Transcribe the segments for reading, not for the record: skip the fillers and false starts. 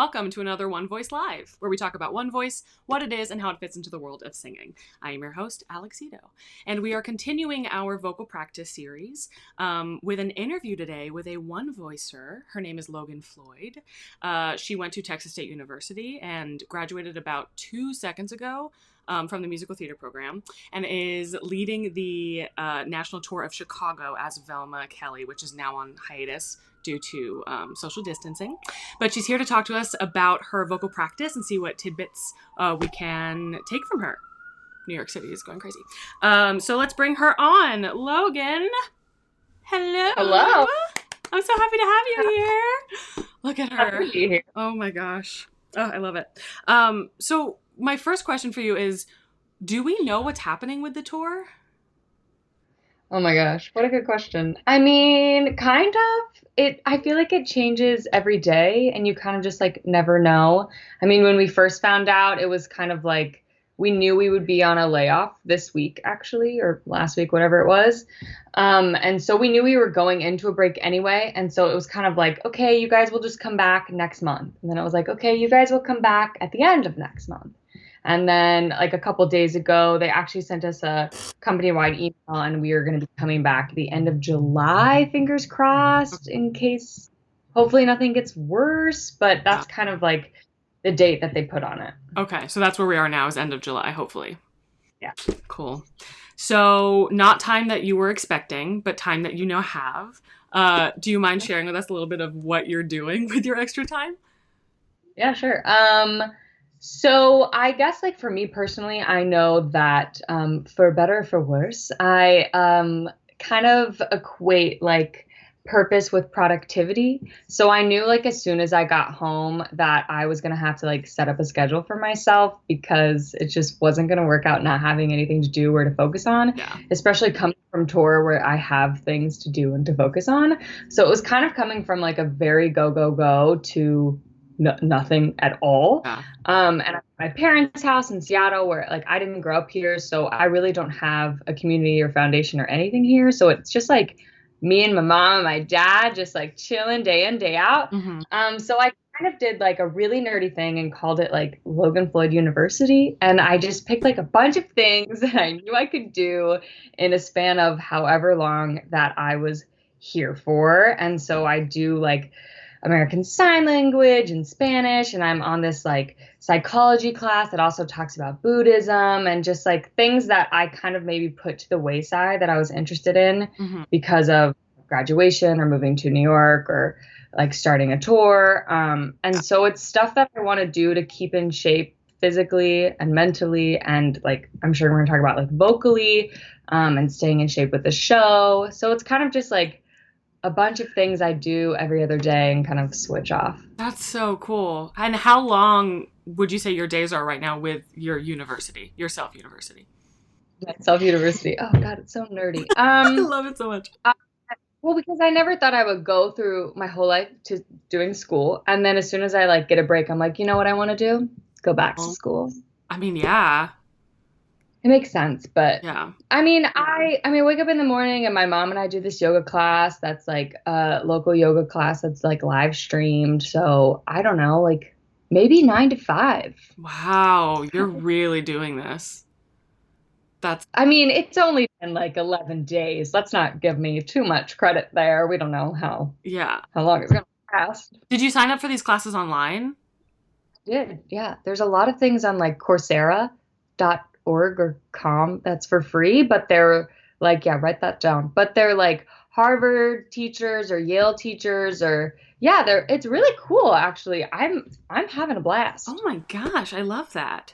welcome to another One Voice Live, where we talk about One Voice, what it is, and how it fits into the world of singing. I am your host, Zeto, and we are continuing our vocal practice series with an interview today with a one voicer. Her name is Logan Floyd. She went to Texas State University and graduated about 2 seconds ago from the musical theater program, and is leading the national tour of Chicago as Velma Kelly, which is now on hiatus due to social distancing. But she's here to talk to us about her vocal practice and see what tidbits we can take from her. New York City is going crazy. So let's bring her on. Logan, hello. Hello. I'm so happy to have you here. Look at her. Happy to be here. Oh my gosh. Oh, I love it. So my first question for you is, do we know what's happening with the tour? Oh my gosh, what a good question. I mean, kind of. I feel like it changes every day and you kind of just like never know. I mean, when we first found out, it was kind of like we knew we would be on a layoff this week actually, or last week, whatever it was. And so we knew we were going into a break anyway. And so it was kind of like, okay, you guys will just come back next month. And then it was like, okay, you guys will come back at the end of next month. And then like a couple days ago, they actually sent us a company-wide email and we are going to be coming back at the end of July, fingers crossed, in case hopefully nothing gets worse. But that's kind of like the date that they put on it. Okay, so that's where we are now, is end of July, hopefully. Yeah. Cool. So not time that you were expecting, but time that you now have. Do you mind sharing with us a little bit of what you're doing with your extra time? Yeah, sure. So I guess like for me personally, I know that for better or for worse, I kind of equate like purpose with productivity. So I knew like as soon as I got home that I was going to have to like set up a schedule for myself because it just wasn't going to work out not having anything to do or to focus on, especially coming from tour where I have things to do and to focus on. So it was kind of coming from like a very go to nothing at all. And I'm at my parents' house in Seattle where like I didn't grow up here. So I really don't have a community or foundation or anything here. So it's just like me and my mom and my dad just like chilling day in, day out. Mm-hmm. So I kind of did like a really nerdy thing and called it like Logan Floyd University. And I just picked like a bunch of things that I knew I could do in a span of however long that I was here for. And so I do like American Sign Language and Spanish, and I'm on this like psychology class that also talks about Buddhism and just like things that I kind of maybe put to the wayside that I was interested in because of graduation or moving to New York or like starting a tour. And so it's stuff that I want to do to keep in shape physically and mentally, and like I'm sure we're going to talk about like vocally and staying in shape with the show. So it's kind of just like a bunch of things I do every other day and kind of switch off. That's so cool. And how long would you say your days are right now with your university, your self-university? Self-university. Oh God, it's so nerdy. I love it so much. Well, because I never thought I would go through my whole life to doing school. And then as soon as I like get a break, I'm like, you know what I want to do? Go back to school. I mean, yeah. It makes sense, but yeah. I mean, I wake up in the morning and my mom and I do this yoga class that's like a local yoga class that's like live streamed. So I don't know, like maybe 9 to 5. Wow, you're really doing this. I mean, it's only been like 11 days. Let's not give me too much credit there. We don't know how long it's going to last. Did you sign up for these classes online? I did, yeah. There's a lot of things on like Coursera.org or com that's for free, but they're like, write that down. But they're like Harvard teachers or Yale teachers or it's really cool actually. I'm having a blast. Oh my gosh, I love that.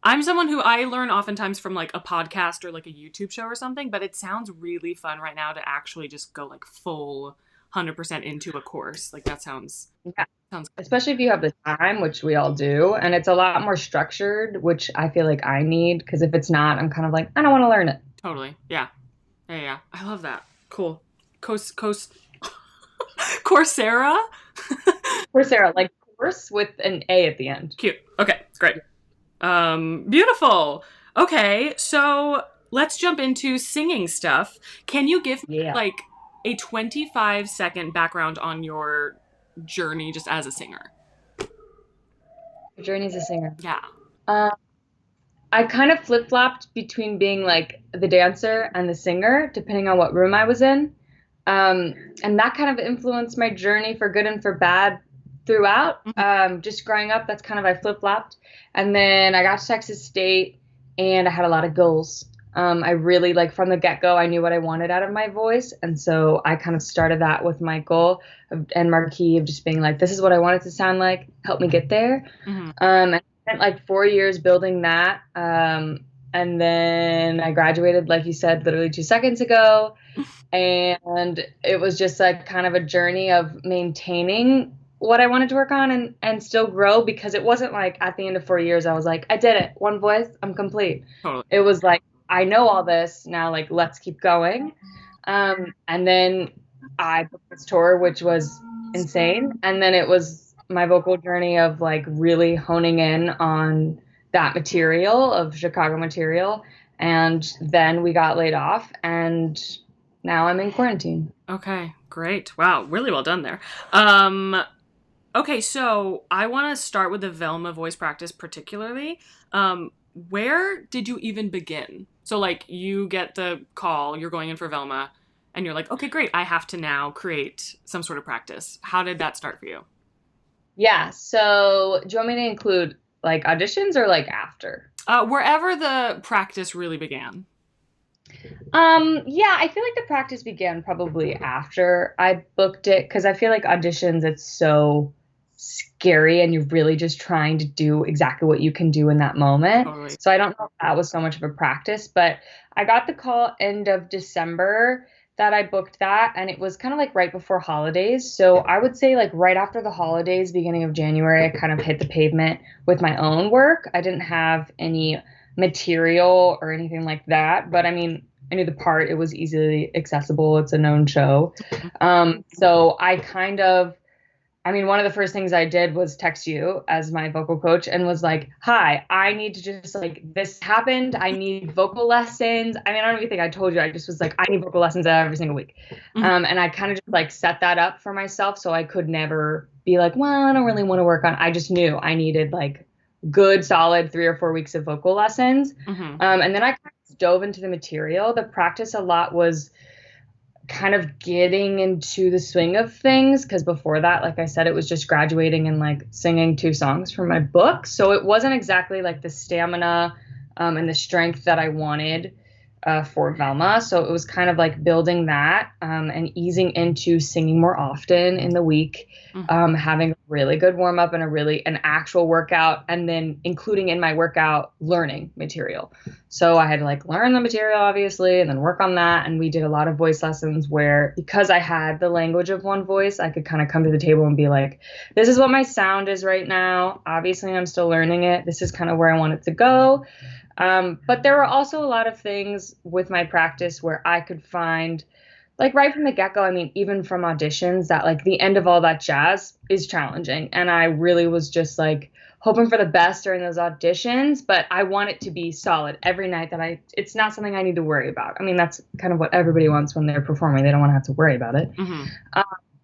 I'm someone who I learn oftentimes from like a podcast or like a YouTube show or something, but it sounds really fun right now to actually just go like full 100% into a course. Like that sounds good. Especially if you have the time, which we all do, and it's a lot more structured, which I feel like I need, because if it's not, I'm kind of like, I don't want to learn it. Totally. Yeah. I love that. Cool. Coursera? Coursera, like course with an A at the end. Cute. Okay, great. Beautiful. Okay, so let's jump into singing stuff. Can you give me like a 25-second background on your journey just as a singer? journey as a singer. Yeah. Uh, I kind of flip-flopped between being like the dancer and the singer, depending on what room I was in. Um, and that kind of influenced my journey for good and for bad throughout. Mhm. Just growing up, that's kind of I flip-flopped. And then I got to Texas State and I had a lot of goals. I really like from the get-go, I knew what I wanted out of my voice. And so I kind of started that with my goal and marquee of just being like, this is what I want it to sound like. Help me get there. Mhm. And I spent like 4 years building that. And then I graduated, like you said, literally 2 seconds ago. And it was just like kind of a journey of maintaining what I wanted to work on and still grow because it wasn't like at the end of 4 years, I was like, I did it. One voice, I'm complete. Totally. It was like, I know all this now, like, let's keep going. And then I booked this tour, which was insane. And then it was my vocal journey of like really honing in on that material of Chicago material. And then we got laid off, and now I'm in quarantine. Okay, great. Wow, really well done there. Okay, so I want to start with the Velma voice practice particularly. Where did you even begin? So, like, you get the call, you're going in for Velma, and you're like, okay, great, I have to now create some sort of practice. How did that start for you? Yeah. So do you want me to include like auditions or like after? Wherever the practice really began. Yeah, I feel like the practice began probably after I booked it because I feel like auditions, it's so scary and you're really just trying to do exactly what you can do in that moment. Totally. So I don't know if that was so much of a practice, but I got the call end of December that I booked that, and it was kind of like right before holidays. So I would say like right after the holidays, beginning of January, I kind of hit the pavement with my own work. I didn't have any material or anything like that, but I mean, I knew the part, it was easily accessible. It's a known show. So I kind of, I mean, one of the first things I did was text you as my vocal coach and was like, hi, I need to just like, this happened. I need vocal lessons. I mean, I don't even think I told you. I just was like, I need vocal lessons every single week. Mhm. And I kind of just like set that up for myself so I could never be like, well, I don't really want to work on. I just knew I needed like good, solid 3 or 4 weeks of vocal lessons. Mhm. And then I kind of dove into the material. The practice a lot was kind of getting into the swing of things because before that, like I said, it was just graduating and like singing 2 songs from my book. So it wasn't exactly like the stamina and the strength that I wanted for Velma. So it was kind of like building that and easing into singing more often in the week, Mhm. having a really good warm up and an actual workout, and then including in my workout learning material. So I had to like learn the material obviously and then work on that. And we did a lot of voice lessons where because I had the language of one voice, I could kind of come to the table and be like, this is what my sound is right now. Obviously, I'm still learning it. This is kind of where I want it to go. But there were also a lot of things with my practice where I could find, like right from the get go, I mean, even from auditions, that like the end of all that jazz is challenging. And I really was just like hoping for the best during those auditions, but I want it to be solid every night it's not something I need to worry about. I mean, that's kind of what everybody wants when they're performing. They don't want to have to worry about it. Mhm.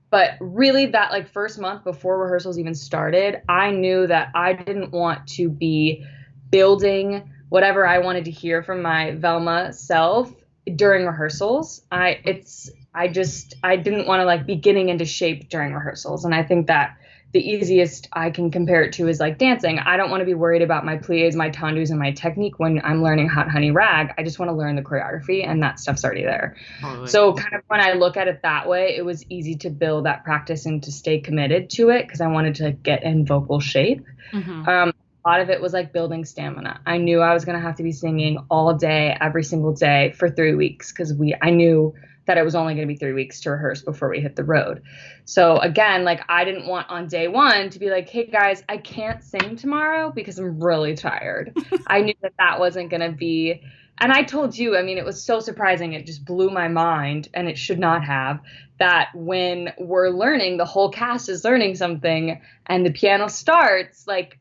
But really, that like first month before rehearsals even started, I knew that I didn't want to be building whatever I wanted to hear from my Velma self during rehearsals. I didn't want to like be getting into shape during rehearsals. And I think that the easiest I can compare it to is like dancing. I don't want to be worried about my plies, my tendus, and my technique when I'm learning Hot Honey Rag. I just want to learn the choreography, and that stuff's already there. Totally. So kind of when I look at it that way, it was easy to build that practice and to stay committed to it because I wanted to like, get in vocal shape. Mhm. A lot of it was like building stamina. I knew I was going to have to be singing all day, every single day for 3 weeks because I knew that it was only going to be 3 weeks to rehearse before we hit the road. So again, like I didn't want on day one to be like, hey guys, I can't sing tomorrow because I'm really tired. I knew that that wasn't going to be. And I told you, I mean, it was so surprising. It just blew my mind, and it should not have, that when we're learning, the whole cast is learning something and the piano starts, like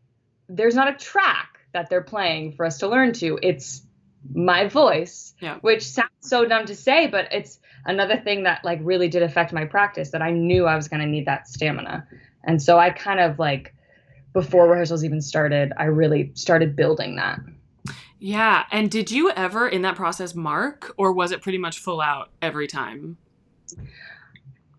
there's not a track that they're playing for us to learn to. It's my voice, Yeah. which sounds so dumb to say, but it's another thing that like really did affect my practice, that I knew I was going to need that stamina. And so I kind of like before rehearsals even started, I really started building that. Yeah. And did you ever in that process mark, or was it pretty much full out every time?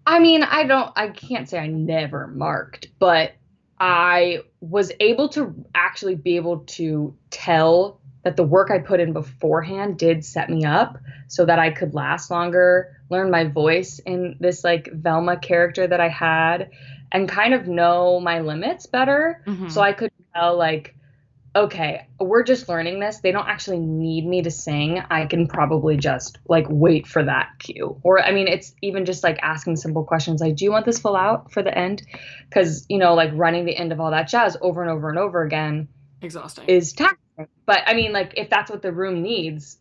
I mean, I can't say I never marked, but I was able to actually be able to tell that the work I put in beforehand did set me up so that I could last longer, learn my voice in this like Velma character that I had, and kind of know my limits better. So Mm-hmm. I could tell, like, okay, we're just learning this. They don't actually need me to sing. I can probably just like wait for that cue. Or, I mean, it's even just like asking simple questions like, do you want this full out for the end? Because, like running the end of all that jazz over and over and over again Exhausting. is taxing. But I mean, like, if that's what the room needs,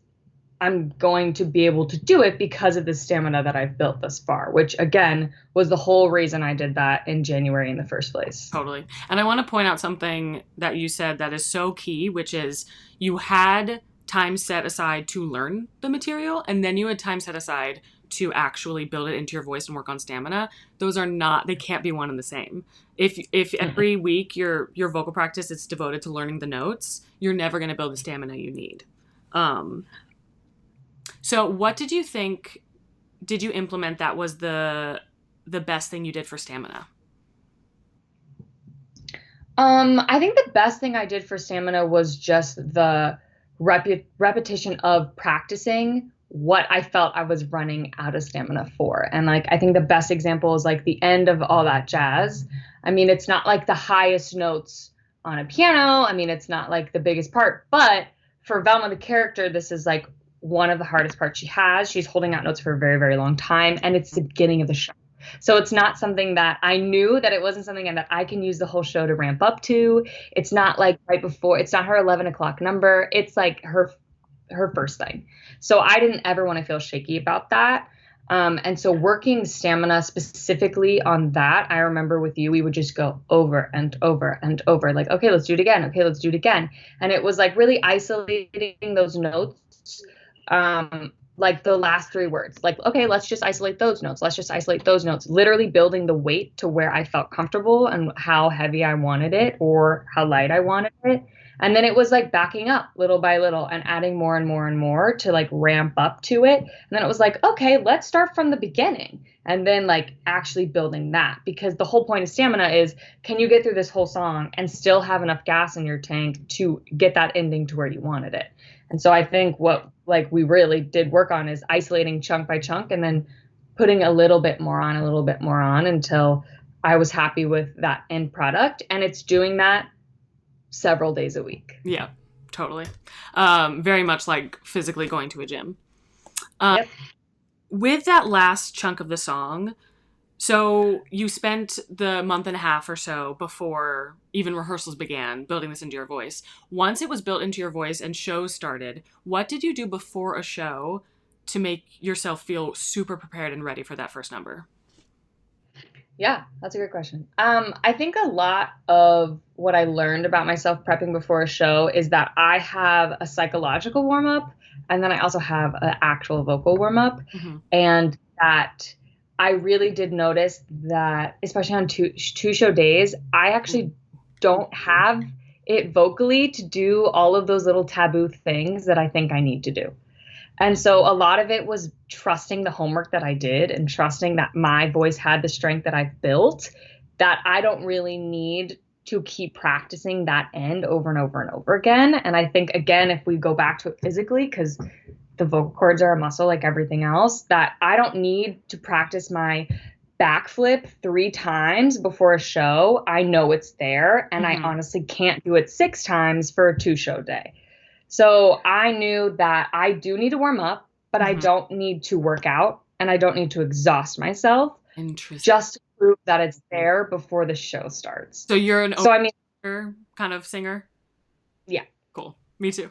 I'm going to be able to do it because of the stamina that I've built thus far, which again was the whole reason I did that in January in the first place. Totally. And I want to point out something that you said that is so key, which is you had time set aside to learn the material, and then you had time set aside to actually build it into your voice and work on stamina. Those are not, they can't be one and the same. If every week your vocal practice is devoted to learning the notes, you're never going to build the stamina you need. Um, so what did you think, did you implement that was the best thing you did for stamina? I think the best thing I did for stamina was just the repetition of practicing what I felt I was running out of stamina for. And like, I think the best example is like the end of all that jazz. I mean, it's not like the highest notes on a piano. I mean, it's not like the biggest part, but for Velma, the character, this is like one of the hardest parts she has. She's holding out notes for a very, very long time. And it's the beginning of the show. So it's not something that I knew that it wasn't something that I can use the whole show to ramp up to. It's not like right before, it's not her 11 o'clock number. It's like her first thing. So I didn't ever want to feel shaky about that. And so working stamina specifically on that, I remember with you, we would just go over and over and over, like, okay, let's do it again. Okay, let's do it again. And it was like really isolating those notes. Like the last three words, like, okay, let's just isolate those notes. Let's just isolate those notes, literally building the weight to where I felt comfortable and how heavy I wanted it or how light I wanted it. And then it was like backing up little by little and adding more and more and more to like ramp up to it. And then it was like, okay, let's start from the beginning and then like actually building that, because the whole point of stamina is, can you get through this whole song and still have enough gas in your tank to get that ending to where you wanted it? And so I think what like we really did work on is isolating chunk by chunk and then putting a little bit more on, a little bit more on until I was happy with that end product. And it's doing that several days a week. Yeah, totally. Very much like physically going to a gym. Yep. With that last chunk of the song, so you spent the month and a half or so before even rehearsals began building this into your voice. Once it was built into your voice and shows started, what did you do before a show to make yourself feel super prepared and ready for that first number? Yeah, that's a great question. I think a lot of what I learned about myself prepping before a show is that I have a psychological warm up and then I also have an actual vocal warm up. Mm-hmm. And that I really did notice that, especially on two show days, I actually don't have it vocally to do all of those little taboo things that I think I need to do. And so a lot of it was trusting the homework that I did and trusting that my voice had the strength that I've built, that I don't really need to keep practicing that end over and over and over again. And I think, again, if we go back to it physically, because the vocal cords are a muscle like everything else, that I don't need to practice my backflip 3 times before a show. I know it's there, and I honestly can't do it 6 times for a 2 show day. So I knew that I do need to warm up, but I don't need to work out and I don't need to exhaust myself just to prove that it's there before the show starts. So you're an kind of singer? Yeah. Cool. Me too.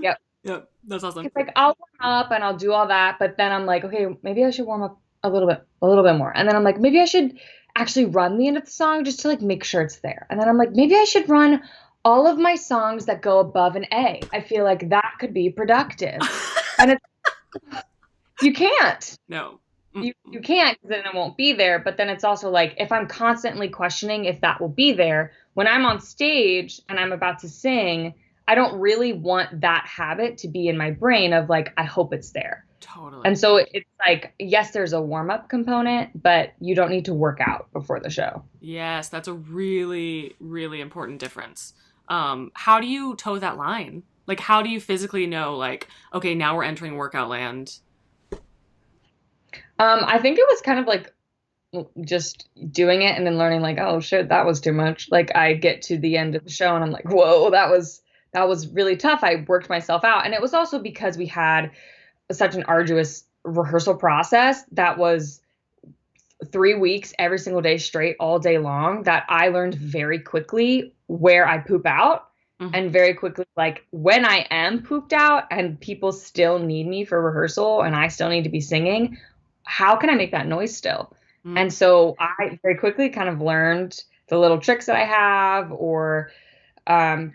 Yep. Yep. That's awesome. It's like I'll warm up and I'll do all that, but then I'm like, okay, maybe I should warm up a little bit more. And then I'm like, maybe I should actually run the end of the song just to like make sure it's there. And then I'm like, maybe I should run all of my songs that go above an A. I feel like that could be productive. And it's, you can't. No. you can't because then it won't be there. But then it's also like if I'm constantly questioning if that will be there, when I'm on stage and I'm about to sing, I don't really want that habit to be in my brain of like, I hope it's there. Totally. And so it's like, yes, there's a warm up component, but you don't need to work out before the show. Yes, that's a really, really important difference. How do you toe that line? Like, how do you physically know, like, okay, now we're entering workout land? I think it was kind of like just doing it and then learning like, oh shit, that was too much. Like I get to the end of the show and I'm like, whoa, that was really tough. I worked myself out. And it was also because we had such an arduous rehearsal process that was 3 weeks every single day straight all day long that I learned very quickly where I poop out Mhm. and very quickly like when I am pooped out and people still need me for rehearsal and I still need to be singing, how can I make that noise still? Mm. And so I very quickly kind of learned the little tricks that I have or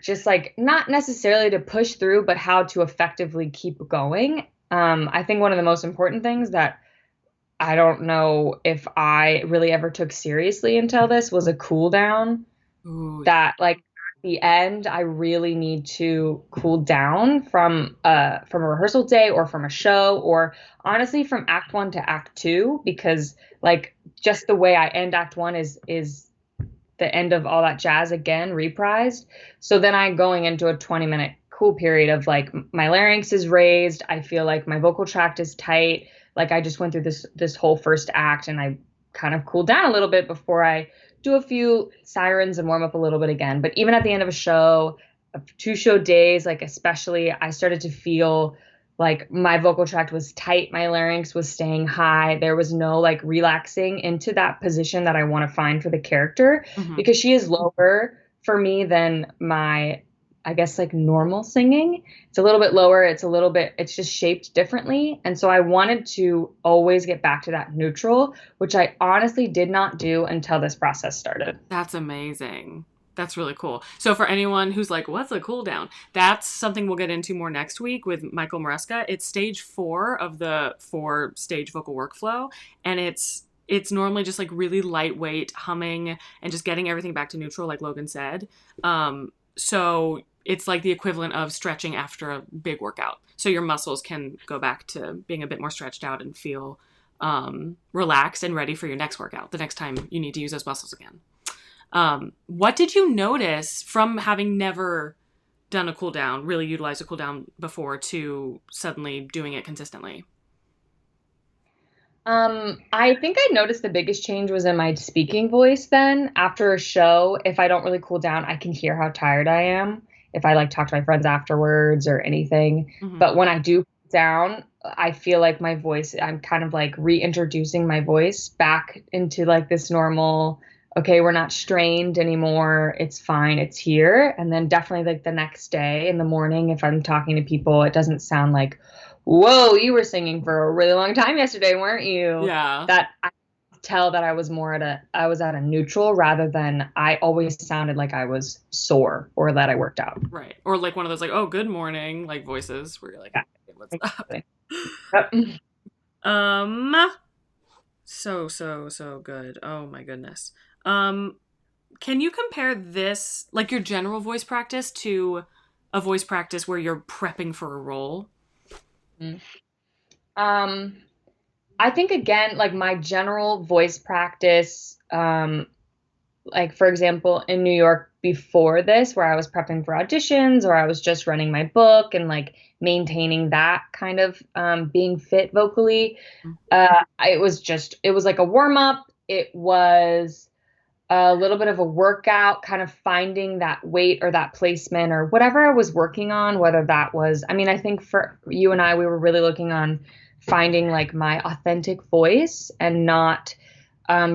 just like not necessarily to push through, but how to effectively keep going. I think one of the most important things that I don't know if I really ever took seriously until this was a cool down Ooh, that like at the end I really need to cool down from a rehearsal day or from a show or honestly from act 1 to act 2 because like just the way I end act 1 is the end of all that jazz again reprised. So then I'm going into a 20-minute cool period of like my larynx is raised, I feel like my vocal tract is tight, like I just went through this whole first act and I kind of cooled down a little bit before I do a few sirens and warm up a little bit again. But even at the end of a show, 2 show days, like especially, I started to feel like my vocal tract was tight, my larynx was staying high. There was no like relaxing into that position that I want to find for the character mhm. because she is lower for me than my, I guess, like normal singing. It's a little bit lower. It's just shaped differently. And so I wanted to always get back to that neutral, which I honestly did not do until this process started. That's amazing. That's really cool. So for anyone who's like, what's a cool down? That's something we'll get into more next week with Michael Maresca. It's stage 4 of the 4-stage vocal workflow. And it's normally just like really lightweight humming and just getting everything back to neutral, like Logan said. So it's like the equivalent of stretching after a big workout. So your muscles can go back to being a bit more stretched out and feel relaxed and ready for your next workout, the next time you need to use those muscles again. What did you notice from having never done a cool down, really utilized a cool down before, to suddenly doing it consistently? I think I noticed the biggest change was in my speaking voice then. After a show, if I don't really cool down, I can hear how tired I am if I like talk to my friends afterwards or anything. Mm-hmm. But when I do cool down, I feel like my voice, I'm kind of like reintroducing my voice back into like this normal, okay, we're not strained anymore. It's fine. It's here. And then definitely like the next day in the morning, if I'm talking to people, it doesn't sound like, whoa, you were singing for a really long time yesterday, weren't you? Yeah. That I tell that I was at a neutral rather than I always sounded like I was sore or that I worked out. Right. Or like one of those like, oh, good morning, like voices where you're like, Yeah, hey, what's up? exactly. Yep. Um, so good. Oh my goodness. Um, can you compare this, like your general voice practice, to a voice practice where you're prepping for a role? Mm. Um, I think again, like my general voice practice, like for example, in New York before this, where I was prepping for auditions or I was just running my book and like maintaining that kind of being fit vocally, it was like a warm up. It was a little bit of a workout, kind of finding that weight or that placement or whatever I was working on, whether that was, I mean, I think for you and I, we were really looking on finding like my authentic voice and not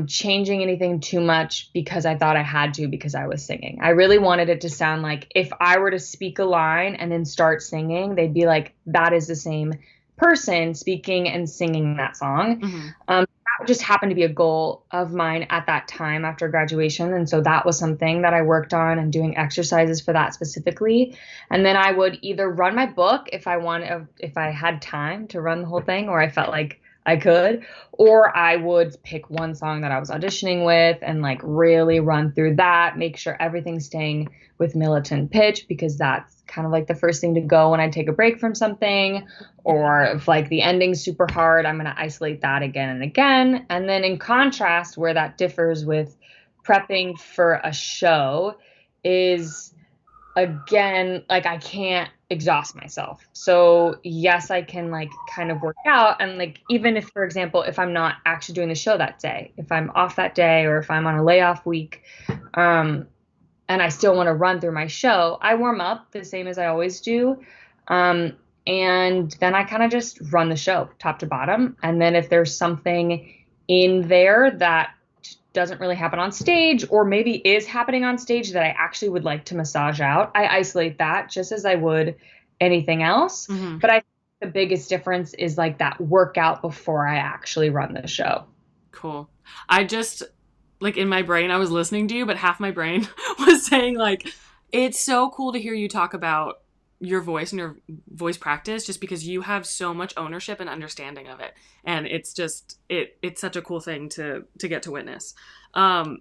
changing anything too much because I thought I had to because I was singing. I really wanted it to sound like if I were to speak a line and then start singing, they'd be like, that is the same person speaking and singing that song. Mm-hmm. That just happened to be a goal of mine at that time after graduation. And so that was something that I worked on and doing exercises for that specifically. And then I would either run my book if I had time to run the whole thing, or I felt like I could, or I would pick one song that I was auditioning with and like really run through that, make sure everything's staying with militant pitch because that's kind of like the first thing to go when I take a break from something. Or if like the ending's super hard, I'm going to isolate that again and again. And then in contrast, where that differs with prepping for a show is, again, like I can't exhaust myself. So yes, I can like kind of work out. And like, even if, for example, if I'm not actually doing the show that day, if I'm off that day or if I'm on a layoff week, and I still want to run through my show, I warm up the same as I always do. And then I kind of just run the show top to bottom. And then if there's something in there that doesn't really happen on stage or maybe is happening on stage that I actually would like to massage out, I isolate that just as I would anything else. Mm-hmm. But I think the biggest difference is like that workout before I actually run the show. Cool. I just, like, in my brain, I was listening to you, but half my brain was saying, like, it's so cool to hear you talk about your voice and your voice practice just because you have so much ownership and understanding of it. And it's just, it's such a cool thing to get to witness. Can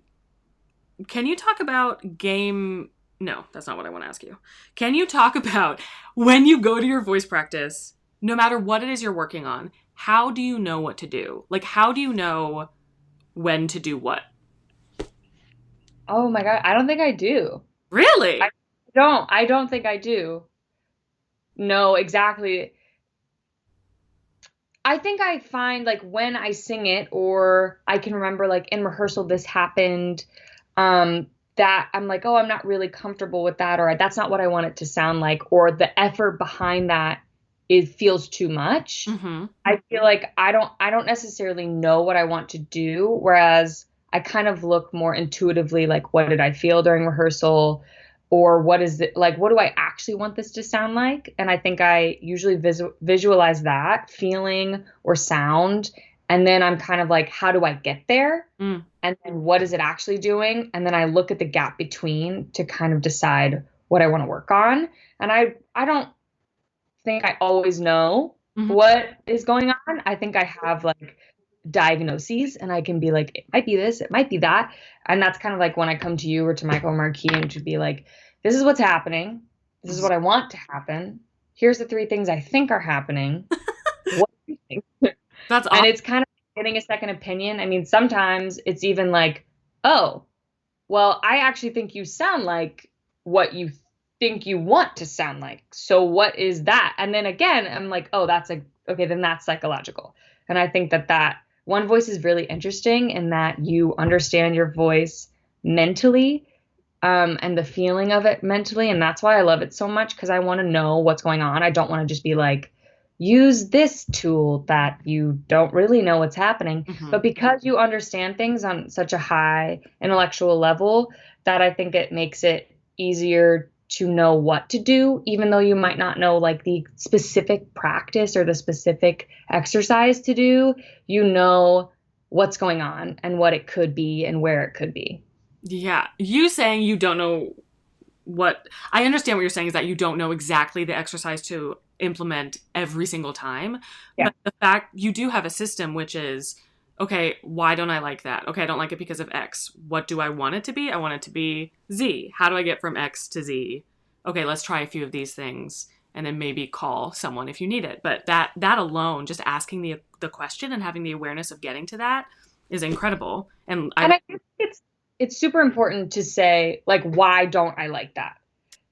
you talk about game? No, that's not what I want to ask you. Can you talk about when you go to your voice practice, no matter what it is you're working on, how do you know what to do? Like, how do you know when to do what? Oh my God. I don't think I do. Really? I don't think I do. No, exactly. I think I find like when I sing it or I can remember like in rehearsal this happened, that I'm like, oh, I'm not really comfortable with that, or that's not what I want it to sound like, or the effort behind that it feels too much. Mm-hmm. I feel like I don't necessarily know what I want to do, whereas I kind of look more intuitively like what did I feel during rehearsal, or what is it like, what do I actually want this to sound like? And I think I usually visualize that feeling or sound, and then I'm kind of like, how do I get there? Mm. And then what is it actually doing? And then I look at the gap between to kind of decide what I want to work on. And I don't think I always know Mm-hmm. what is going on. I think I have like diagnoses and I can be like, it might be this, it might be that. And that's kind of like when I come to you or to Michael Marquis and to be like, this is what's happening. This is what I want to happen. Here's the 3 things I think are happening. What do you think? That's And awesome. it's kind of getting a second opinion. I mean, sometimes it's even like, oh, well, I actually think you sound like what you think you want to sound like. So what is that? And then again, I'm like, oh, okay, then that's psychological. And I think that one voice is really interesting in that you understand your voice mentally, and the feeling of it mentally. And that's why I love it so much, because I want to know what's going on. I don't want to just be like, use this tool that you don't really know what's happening. Mm-hmm. But because you understand things on such a high intellectual level, that I think it makes it easier to know what to do, even though you might not know like the specific practice or the specific exercise to do, you know what's going on and what it could be and where it could be. Yeah. You saying you don't know what I understand what you're saying is that you don't know exactly the exercise to implement every single time. Yeah. But the fact you do have a system, which is, okay, why don't I like that? Okay, I don't like it because of X. What do I want it to be? I want it to be Z. How do I get from X to Z? Okay, let's try a few of these things and then maybe call someone if you need it. But that alone, just asking the question and having the awareness of getting to that is incredible. And I think it's super important to say, like, why don't I like that?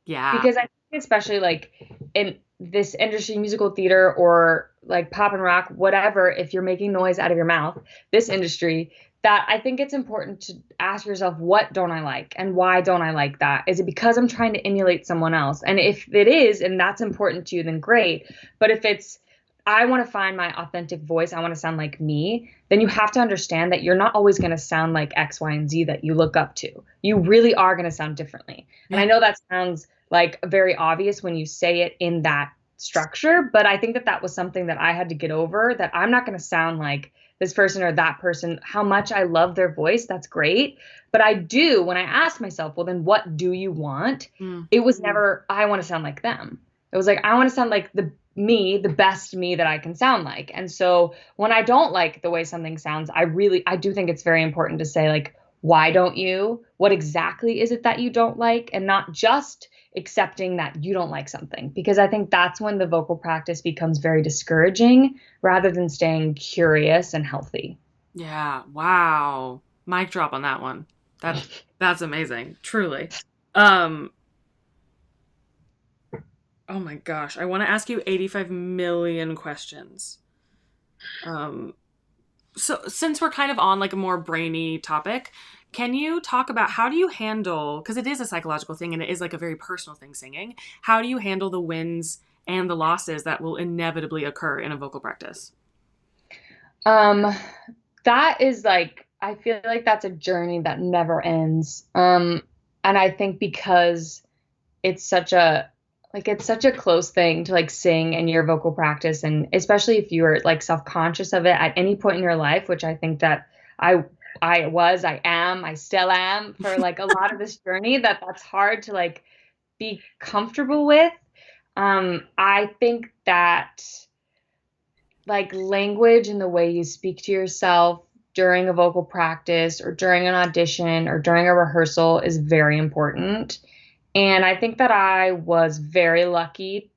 Yeah. Because I think especially like in this industry, musical theater or like pop and rock, whatever, if you're making noise out of your mouth, this industry, that I think it's important to ask yourself, what don't I like and why don't I like that? Is it because I'm trying to emulate someone else? And if it is, and that's important to you, then great. But if it's, I want to find my authentic voice, I want to sound like me, then you have to understand that you're not always going to sound like X, Y, and Z that you look up to. You really are going to sound differently. Yeah. And I know that sounds like very obvious when you say it in that structure, but I think that was something that I had to get over, that I'm not going to sound like this person or that person. How much I love their voice, that's great. But I do, when I ask myself, well, then what do you want? It was never, I want to sound like them. It was like, I want to sound like me, the best me that I can sound like. And so when I don't like the way something sounds, I do think it's very important to say, like, why don't you? What exactly is it that you don't like? And not just accepting that you don't like something, because I think that's when the vocal practice becomes very discouraging rather than staying curious and healthy. Yeah. Wow. Mic drop on that one. That's amazing. Truly. Um, oh my gosh. I want to ask you 85 million questions. Um, so since we're kind of on like a more brainy topic, can you talk about how do you handle, because it is a psychological thing and it is like a very personal thing, singing. How do you handle the wins and the losses that will inevitably occur in a vocal practice? Um, that is like, I feel like that's a journey that never ends. And I think because it's such a it's such a close thing to like sing in your vocal practice, and especially if you're like self-conscious of it at any point in your life, which I think that I I still am for like a lot of this journey, that's hard to like be comfortable with. I think that like language and the way you speak to yourself during a vocal practice or during an audition or during a rehearsal is very important. And I think that I was very lucky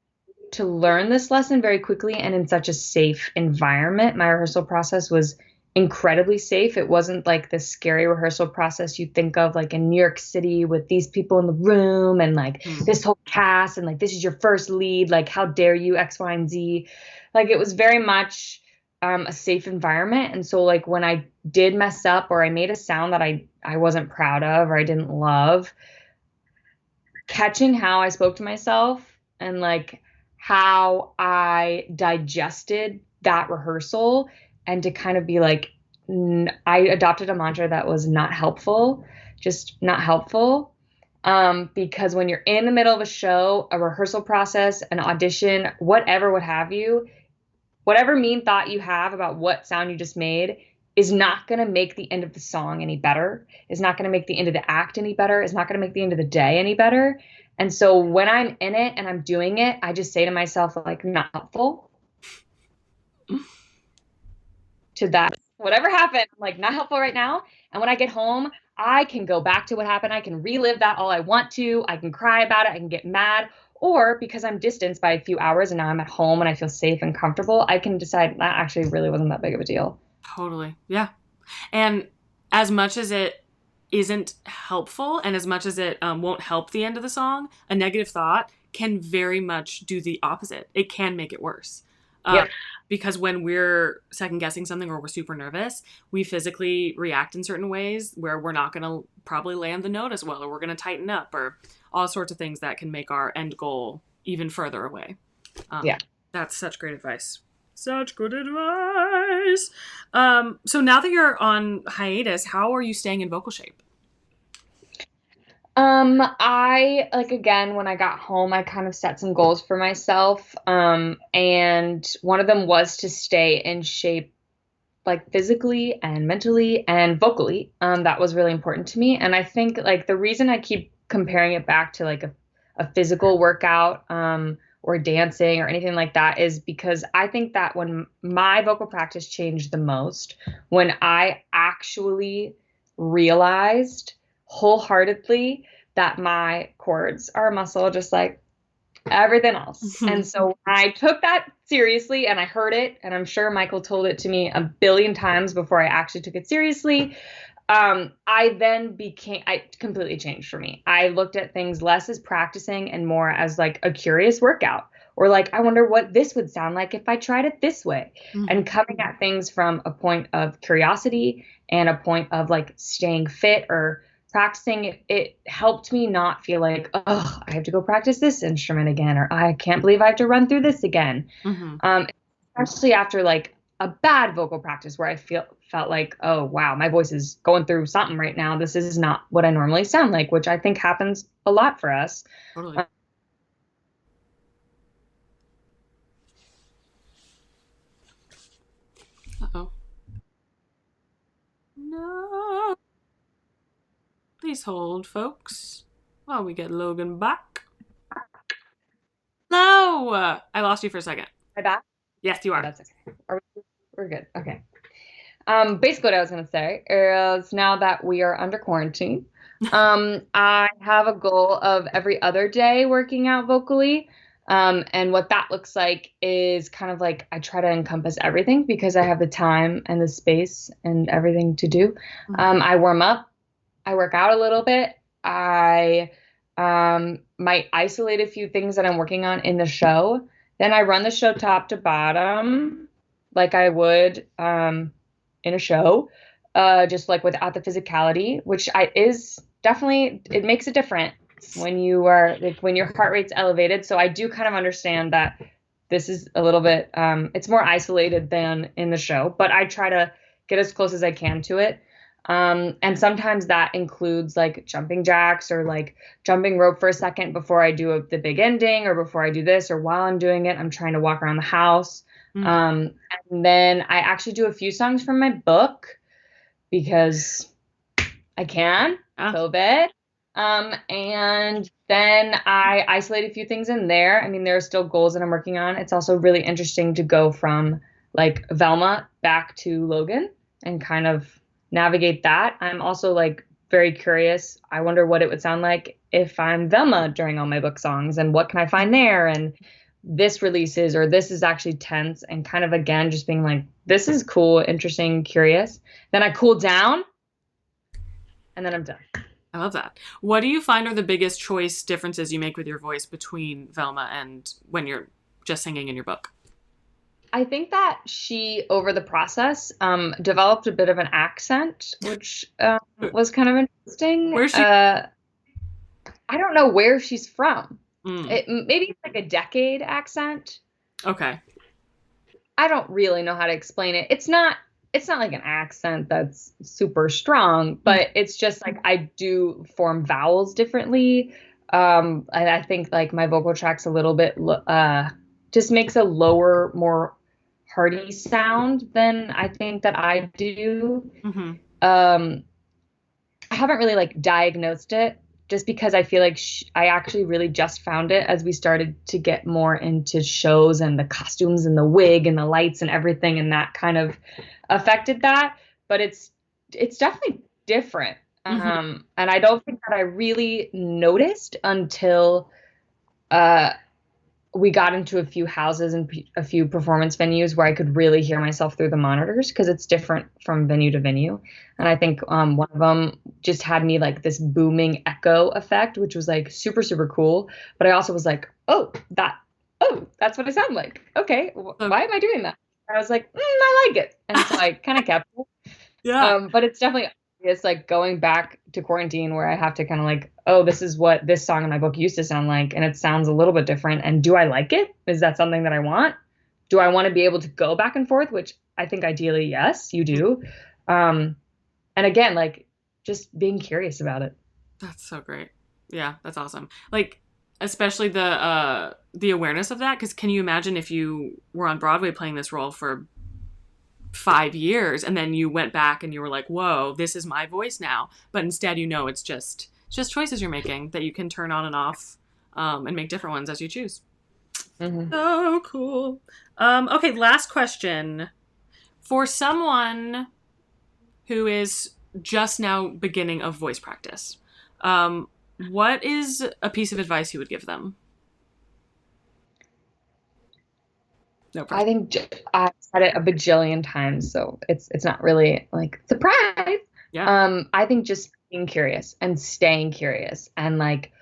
to learn this lesson very quickly and in such a safe environment. My rehearsal process was incredibly safe. It wasn't like the scary rehearsal process you think of like in New York City with these people in the room and like Hmm. this whole cast and like this is your first lead, like how dare you X, Y, and Z. Like it was very much a safe environment. And so like when I did mess up or I made a sound that I wasn't proud of or I didn't love, catching how I spoke to myself and like how I digested that rehearsal, and to kind of be like, I adopted a mantra that was not helpful, just not helpful. Because when you're in the middle of a show, a rehearsal process, an audition, whatever, what have you, whatever mean thought you have about what sound you just made is not going to make the end of the song any better, is not going to make the end of the act any better, is not going to make the end of the day any better. And so when I'm in it and I'm doing it, I just say to myself, like, not helpful to that. Whatever happened, like, not helpful right now. And when I get home, I can go back to what happened. I can relive that all I want to. I can cry about it. I can get mad. Or because I'm distanced by a few hours and now I'm at home and I feel safe and comfortable, I can decide that actually really wasn't that big of a deal. Totally. Yeah. And as much as it isn't helpful and as much as it won't help the end of the song, a negative thought can very much do the opposite. It can make it worse. Um, Yep. because when we're second guessing something or we're super nervous, we physically react in certain ways where we're not going to probably land the note as well, or we're going to tighten up, or all sorts of things that can make our end goal even further away. Um, Yeah. that's such great advice. Such good advice. So now that you're on hiatus, how are you staying in vocal shape? I like again when I got home, I kind of set some goals for myself. And one of them was to stay in shape like physically and mentally and vocally. That was really important to me. And I think like the reason I keep comparing it back to like a physical workout, or dancing or anything like that is because I think that when my vocal practice changed the most, when I actually realized wholeheartedly that my chords are a muscle just like everything else. And so I took that seriously and I heard it, and I'm sure Michael told it to me a billion times before I actually took it seriously. I completely changed for me. I looked at things less as practicing and more as like a curious workout, or like, I wonder what this would sound like if I tried it this way, and coming at things from a point of curiosity and a point of like staying fit or practicing. It helped me not feel like, oh, I have to go practice this instrument again, or I can't believe I have to run through this again. Mm-hmm. Um, Especially after like a bad vocal practice where I felt like, oh wow, my voice is going through something right now. This is not what I normally sound like, which I think happens a lot for us. Totally. Uh-oh. No. Please hold, folks, while we get Logan back. Hello. Hello. I lost you for a second. Am I back? Yes, you Okay, are. that's okay. We're good. Okay. Basically what I was gonna say is now that we are under quarantine, I have a goal of every other day working out vocally. And what that looks like is kind of like I try to encompass everything because I have the time and the space and everything to do. Mhm. I warm up, I work out a little bit. I might isolate a few things that I'm working on in the show. Then I run the show top to bottom, like I would in a show, just like without the physicality, which I is definitely it makes a difference when you are like when your heart rate's elevated. So I do kind of understand that this is a little bit it's more isolated than in the show, but I try to get as close as I can to it. And sometimes that includes like jumping jacks or like jumping rope for a second before I do the big ending or before I do this or while I'm doing it, I'm trying to walk around the house. Mm. And then I actually do a few songs from my book because I can, Ah. COVID. And then I isolate a few things in there. I mean, there are still goals that I'm working on. It's also really interesting to go from like Velma back to Logan and kind of navigate that. I'm also like very curious. I wonder what it would sound like if I'm Velma during all my book songs and what can I find there and this releases or this is actually tense and kind of again just being like this is cool, interesting, curious. Then I cool down and then I'm done. I love that. What do you find are the biggest choice differences you make with your voice between Velma and when you're just singing in your book? I think that she, over the process, developed a bit of an accent, which was kind of interesting. Where's she? I don't know where she's from. Mm. Maybe it's like a decade accent. Okay. I don't really know how to explain it. It's not like an accent that's super strong, but it's just like I do form vowels differently. And I think like my vocal track's a little bit just makes a lower, more hearty sound than I think that I do. Mm-hmm. Um, I haven't really like diagnosed it just because I feel like I actually really just found it as we started to get more into shows and the costumes and the wig and the lights and everything, and that kind of affected that. But it's definitely different. Mm-hmm. And I don't think that I really noticed until uh, we got into a few houses and a few performance venues where I could really hear myself through the monitors because it's different from venue to venue. And I think one of them just had me like this booming echo effect, which was like super, super cool. But I also was like, oh, that's what I sound like. Okay, So, why am I doing that? And I was like, I like it. And so I kind of kept it. yeah. But it's definitely it's like going back to quarantine where I have to kind of like, oh, this is what this song in my book used to sound like, and it sounds a little bit different. And do I like it? Is that something that I want? Do I want to be able to go back and forth? Which I think ideally, yes, you do. And again, like just being curious about it. That's so great. Yeah, that's awesome. Like, especially the awareness of that, because can you imagine if you were on Broadway playing this role for 5 years and then you went back and you were like, whoa, this is my voice now. But instead, it's just choices you're making that you can turn on and off, and make different ones as you choose. Mm-hmm. So cool. Okay, last question. For someone who is just now beginning a voice practice, what is a piece of advice you would give them? No I pressure. think I've said it a bajillion times, so it's not really like surprise. Yeah. I think just being curious and staying curious and like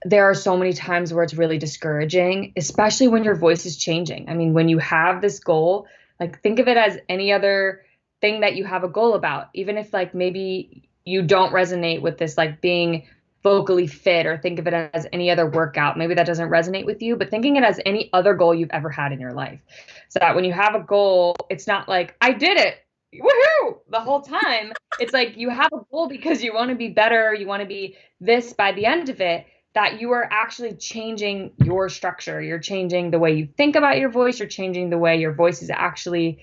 there are so many times where it's really discouraging, especially when your voice is changing. I mean, when you have this goal, like think of it as any other thing that you have a goal about, even if like maybe you don't resonate with this, like being vocally fit, or think of it as any other workout. Maybe that doesn't resonate with you, but thinking it as any other goal you've ever had in your life. So that when you have a goal, it's not like, I did it. Woohoo! The whole time. It's like you have a goal because you want to be better, you want to be this by the end of it, that you are actually changing your structure. You're changing the way you think about your voice. You're changing the way your voice is actually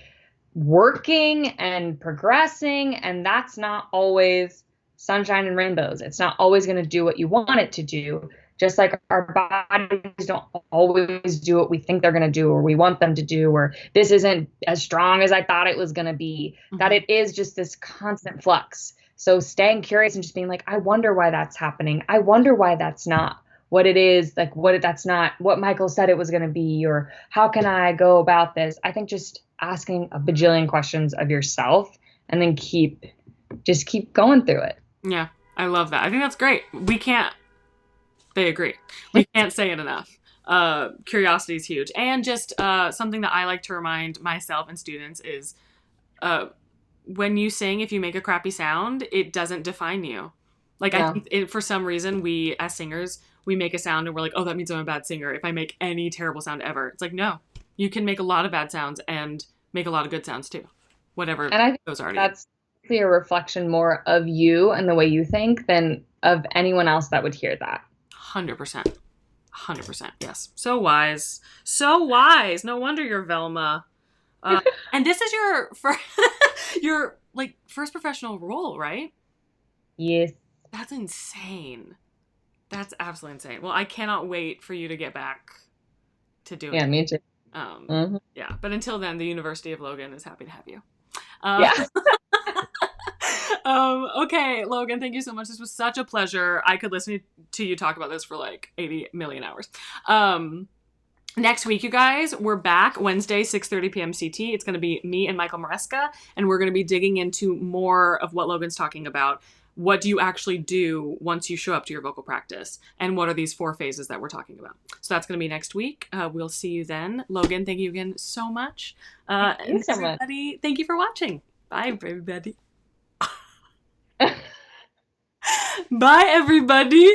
working and progressing. And that's not always sunshine and rainbows. It's not always going to do what you want it to do. just like our bodies don't always do what we think they're going to do or we want them to do, or this isn't as strong as I thought it was going to be, that it is just this constant flux. So staying curious and just being like, I wonder why that's happening. I wonder why that's not what it is, like that's not what Michael said it was going to be, or how can I go about this? I think just asking a bajillion questions of yourself and then keep going through it. Yeah, I love that. I think that's great. They agree. We can't say it enough. Curiosity is huge. And just something that I like to remind myself and students is when you sing, if you make a crappy sound, it doesn't define you. Like, I think for some reason, we as singers, we make a sound and we're like, oh, that means I'm a bad singer if I make any terrible sound ever. It's like, no, you can make a lot of bad sounds and make a lot of good sounds too. Whatever and I think those are. That's a reflection more of you and the way you think than of anyone else that would hear that. 100%. 100%. Yes. So wise. So wise. No wonder you're Velma. And this is your like first professional role, right? Yes. That's insane. That's absolutely insane. Well, I cannot wait for you to get back to doing it. Yeah, me too. Yeah. But until then, the University of Logan is happy to have you. Yeah. Okay, Logan, thank you so much. This was such a pleasure. I could listen to you talk about this for like 80 million hours. Next week, you guys, we're back Wednesday, 6:30 p.m. CT. It's going to be me and Michael Maresca, and we're going to be digging into more of what Logan's talking about. What do you actually do once you show up to your vocal practice? And what are these 4 phases that we're talking about? So that's going to be next week. We'll see you then. Logan, thank you again so much. Thank you so much. Thank you for watching. Bye, everybody. Bye, everybody.